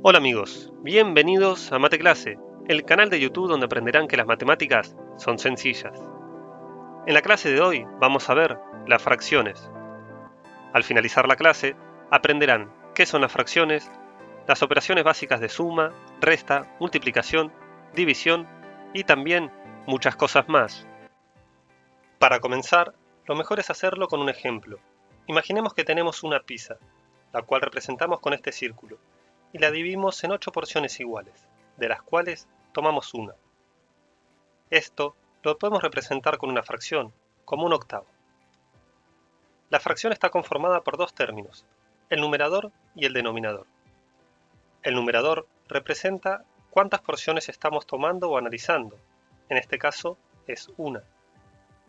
Hola amigos, bienvenidos a Mate Clase, el canal de YouTube donde aprenderán que las matemáticas son sencillas. En la clase de hoy vamos a ver las fracciones. Al finalizar la clase, aprenderán qué son las fracciones, las operaciones básicas de suma, resta, multiplicación, división y también muchas cosas más. Para comenzar, lo mejor es hacerlo con un ejemplo. Imaginemos que tenemos una pizza, la cual representamos con este círculo, y la dividimos en 8 porciones iguales, de las cuales tomamos una. Esto lo podemos representar con una fracción, como un octavo. La fracción está conformada por dos términos, el numerador y el denominador. El numerador representa cuántas porciones estamos tomando o analizando, en este caso es una.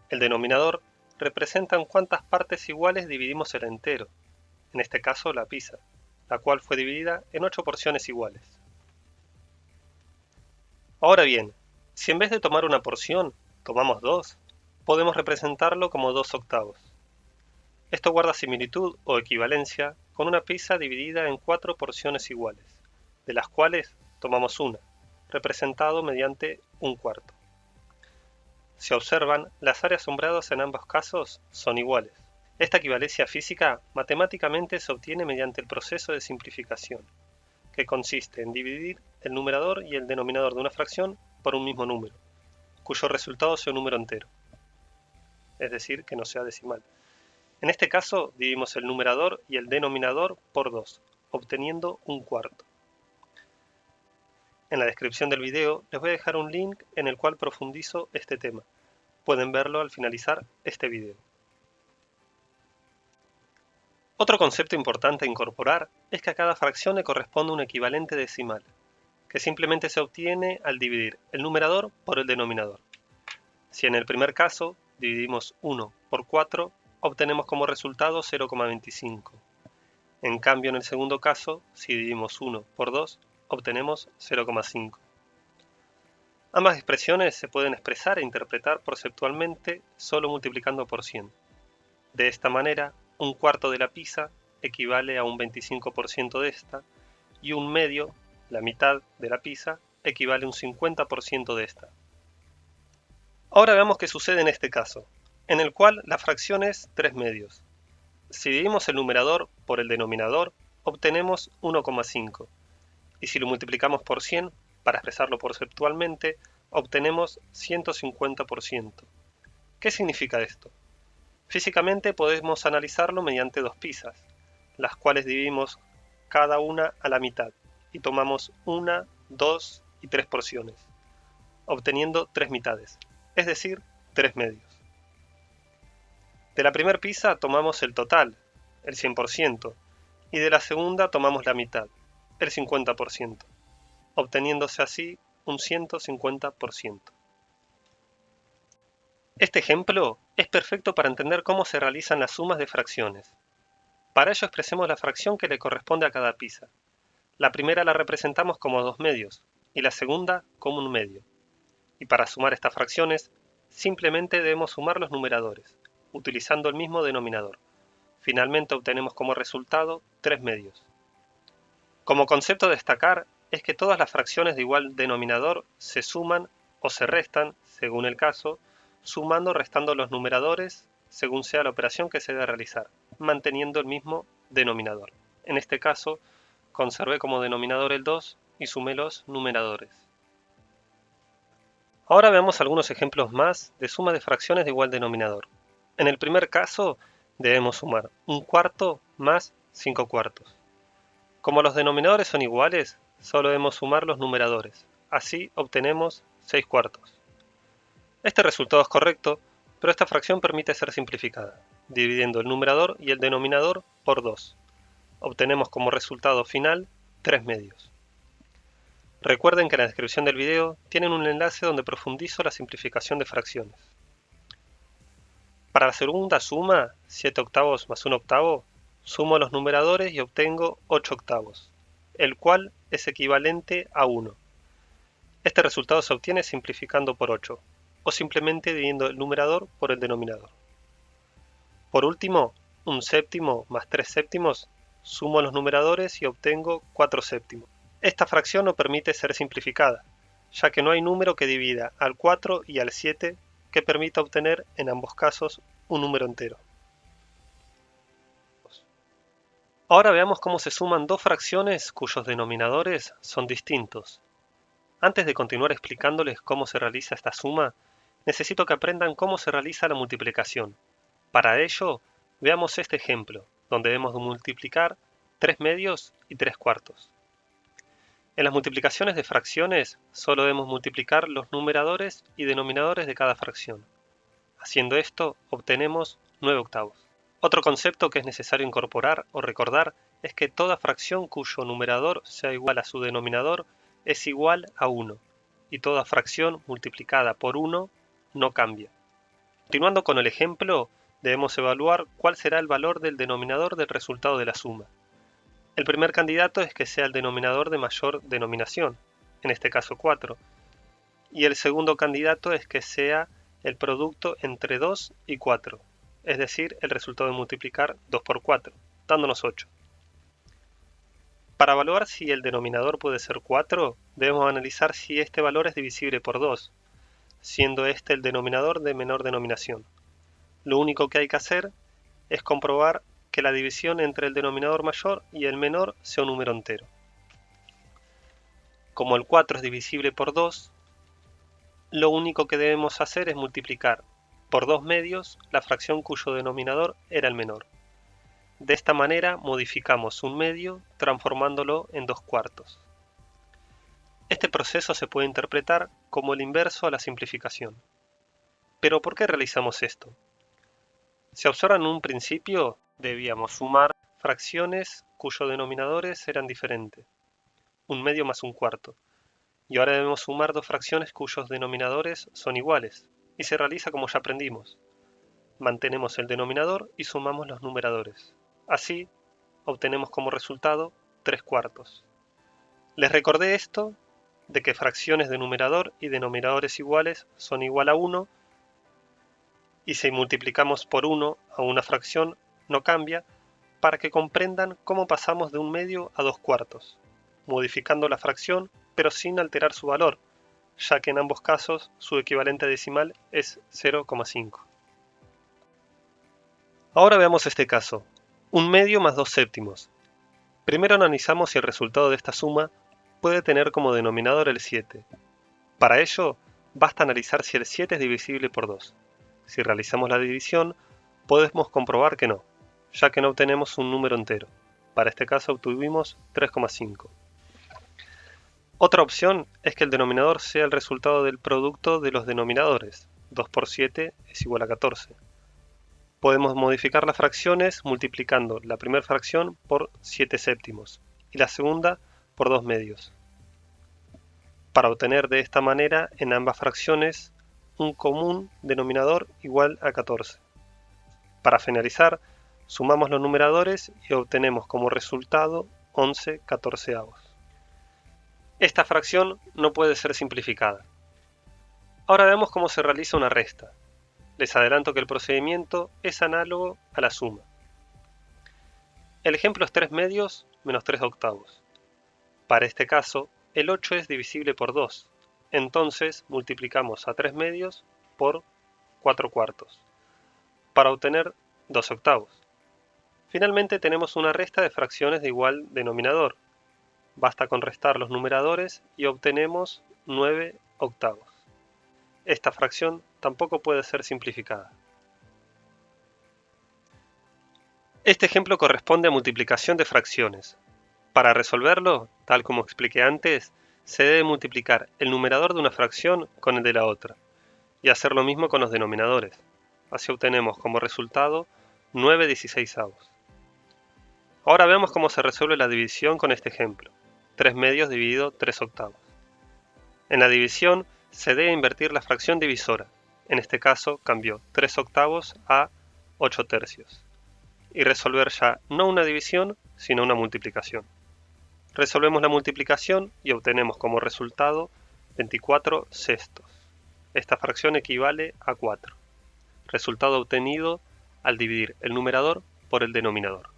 El denominador representa en cuántas partes iguales dividimos el entero, en este caso la pizza, la cual fue dividida en 8 porciones iguales. Ahora bien, si en vez de tomar una porción, tomamos dos, podemos representarlo como 2 octavos. Esto guarda similitud o equivalencia con una pizza dividida en 4 porciones iguales, de las cuales tomamos una, representado mediante un cuarto. Si observan, las áreas sombreadas en ambos casos son iguales. Esta equivalencia física matemáticamente se obtiene mediante el proceso de simplificación, que consiste en dividir el numerador y el denominador de una fracción por un mismo número, cuyo resultado sea un número entero, es decir, que no sea decimal. En este caso, dividimos el numerador y el denominador por 2, obteniendo un cuarto. En la descripción del video les voy a dejar un link en el cual profundizo este tema. Pueden verlo al finalizar este video. Otro concepto importante a incorporar es que a cada fracción le corresponde un equivalente decimal, que simplemente se obtiene al dividir el numerador por el denominador. Si en el primer caso dividimos 1 por 4, obtenemos como resultado 0,25. En cambio, en el segundo caso, si dividimos 1 por 2, obtenemos 0,5. Ambas expresiones se pueden expresar e interpretar perceptualmente solo multiplicando por 100. De esta manera, un cuarto de la pizza equivale a un 25% de esta, y un medio, la mitad de la pizza, equivale a un 50% de esta. Ahora veamos qué sucede en este caso, en el cual la fracción es 3 medios. Si dividimos el numerador por el denominador, obtenemos 1,5, y si lo multiplicamos por 100, para expresarlo perceptualmente, obtenemos 150%. ¿Qué significa esto? Físicamente podemos analizarlo mediante dos pizzas, las cuales dividimos cada una a la mitad, y tomamos 1, 2 y 3 porciones, obteniendo 3 mitades, es decir, 3 medios. De la primera pizza tomamos el total, el 100%, y de la segunda tomamos la mitad, el 50%, obteniéndose así un 150%. Este ejemplo es perfecto para entender cómo se realizan las sumas de fracciones. Para ello expresemos la fracción que le corresponde a cada pizza. La primera la representamos como 2 medios y la segunda como un medio. Y para sumar estas fracciones, simplemente debemos sumar los numeradores, utilizando el mismo denominador. Finalmente obtenemos como resultado 3 medios. Como concepto a destacar es que todas las fracciones de igual denominador se suman o se restan, según el caso, sumando o restando los numeradores según sea la operación que se debe realizar, manteniendo el mismo denominador. En este caso, conservé como denominador el 2 y sumé los numeradores. Ahora veamos algunos ejemplos más de suma de fracciones de igual denominador. En el primer caso, debemos sumar un cuarto más 5 cuartos. Como los denominadores son iguales, solo debemos sumar los numeradores. Así obtenemos 6 cuartos. Este resultado es correcto, pero esta fracción permite ser simplificada, dividiendo el numerador y el denominador por 2. Obtenemos como resultado final 3 medios. Recuerden que en la descripción del video tienen un enlace donde profundizo la simplificación de fracciones. Para la segunda suma, 7 octavos más 1 octavo, sumo los numeradores y obtengo 8 octavos, el cual es equivalente a 1. Este resultado se obtiene simplificando por 8, o simplemente dividiendo el numerador por el denominador. Por último, un séptimo más 3 séptimos, sumo los numeradores y obtengo 4 séptimos. Esta fracción no permite ser simplificada, ya que no hay número que divida al 4 y al 7 que permita obtener en ambos casos un número entero. Ahora veamos cómo se suman dos fracciones cuyos denominadores son distintos. Antes de continuar explicándoles cómo se realiza esta suma, necesito que aprendan cómo se realiza la multiplicación. Para ello, veamos este ejemplo, donde debemos multiplicar 3 medios y 3 cuartos. En las multiplicaciones de fracciones, solo debemos multiplicar los numeradores y denominadores de cada fracción. Haciendo esto, obtenemos 9 octavos. Otro concepto que es necesario incorporar o recordar es que toda fracción cuyo numerador sea igual a su denominador es igual a 1, y toda fracción multiplicada por 1 no cambia. Continuando con el ejemplo, debemos evaluar cuál será el valor del denominador del resultado de la suma. El primer candidato es que sea el denominador de mayor denominación, en este caso 4, y el segundo candidato es que sea el producto entre 2 y 4, es decir, el resultado de multiplicar 2 por 4, dándonos 8. Para evaluar si el denominador puede ser 4, debemos analizar si este valor es divisible por 2, siendo este el denominador de menor denominación. Lo único que hay que hacer es comprobar que la división entre el denominador mayor y el menor sea un número entero. Como el 4 es divisible por 2, lo único que debemos hacer es multiplicar por 2 medios la fracción cuyo denominador era el menor. De esta manera modificamos un medio transformándolo en 2 cuartos. Este proceso se puede interpretar como el inverso a la simplificación. ¿Pero por qué realizamos esto? Si observan en un principio, debíamos sumar fracciones cuyos denominadores eran diferentes, un medio más un cuarto, y ahora debemos sumar dos fracciones cuyos denominadores son iguales, y se realiza como ya aprendimos. Mantenemos el denominador y sumamos los numeradores. Así, obtenemos como resultado 3 cuartos. Les recordé esto de que fracciones de numerador y denominadores iguales son igual a 1, y si multiplicamos por 1 a una fracción no cambia, para que comprendan cómo pasamos de un medio a 2 cuartos, modificando la fracción pero sin alterar su valor, ya que en ambos casos su equivalente decimal es 0,5. Ahora veamos este caso, un medio más 2 séptimos. Primero analizamos si el resultado de esta suma puede tener como denominador el 7. Para ello, basta analizar si el 7 es divisible por 2. Si realizamos la división, podemos comprobar que no, ya que no obtenemos un número entero. Para este caso obtuvimos 3,5. Otra opción es que el denominador sea el resultado del producto de los denominadores. 2 por 7 es igual a 14. Podemos modificar las fracciones multiplicando la primera fracción por 7 séptimos y la segunda por 2 medios, para obtener de esta manera en ambas fracciones un común denominador igual a 14. Para finalizar, sumamos los numeradores y obtenemos como resultado 11 catorceavos. Esta fracción no puede ser simplificada. Ahora veamos cómo se realiza una resta. Les adelanto que el procedimiento es análogo a la suma. El ejemplo es 3 medios menos 3 octavos. Para este caso, el 8 es divisible por 2, entonces multiplicamos a 3 medios por 4 cuartos, para obtener 2 octavos. Finalmente tenemos una resta de fracciones de igual denominador. Basta con restar los numeradores y obtenemos 9 octavos. Esta fracción tampoco puede ser simplificada. Este ejemplo corresponde a multiplicación de fracciones. Para resolverlo, tal como expliqué antes, se debe multiplicar el numerador de una fracción con el de la otra, y hacer lo mismo con los denominadores. Así obtenemos como resultado 9 dieciseisavos. Ahora veamos cómo se resuelve la división con este ejemplo. 3 medios dividido 3 octavos. En la división se debe invertir la fracción divisora. En este caso cambió 3 octavos a 8 tercios. Y resolver ya no una división, sino una multiplicación. Resolvemos la multiplicación y obtenemos como resultado 24 sextos. Esta fracción equivale a 4. Resultado obtenido al dividir el numerador por el denominador.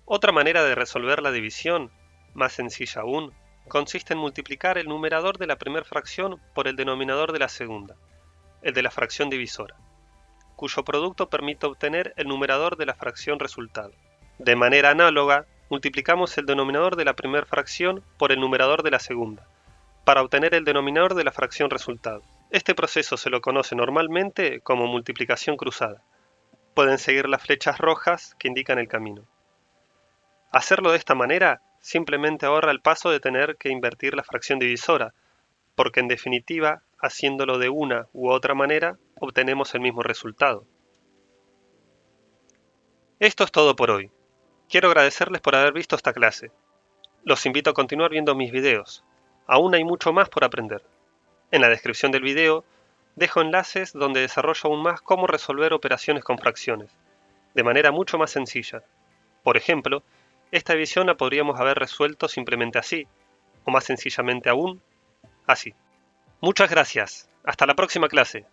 Otra manera de resolver la división más sencilla aún, consiste en multiplicar el numerador de la primera fracción por el denominador de la segunda, el de la fracción divisora, cuyo producto permite obtener el numerador de la fracción resultado. De manera análoga, multiplicamos el denominador de la primera fracción por el numerador de la segunda, para obtener el denominador de la fracción resultado. Este proceso se lo conoce normalmente como multiplicación cruzada. Pueden seguir las flechas rojas que indican el camino. Hacerlo de esta manera simplemente ahorra el paso de tener que invertir la fracción divisora, porque en definitiva, haciéndolo de una u otra manera, obtenemos el mismo resultado. Esto es todo por hoy. Quiero agradecerles por haber visto esta clase. Los invito a continuar viendo mis videos. Aún hay mucho más por aprender. En la descripción del video dejo enlaces donde desarrollo aún más cómo resolver operaciones con fracciones, de manera mucho más sencilla. Por ejemplo, esta división la podríamos haber resuelto simplemente así, o más sencillamente aún, así. Muchas gracias. Hasta la próxima clase.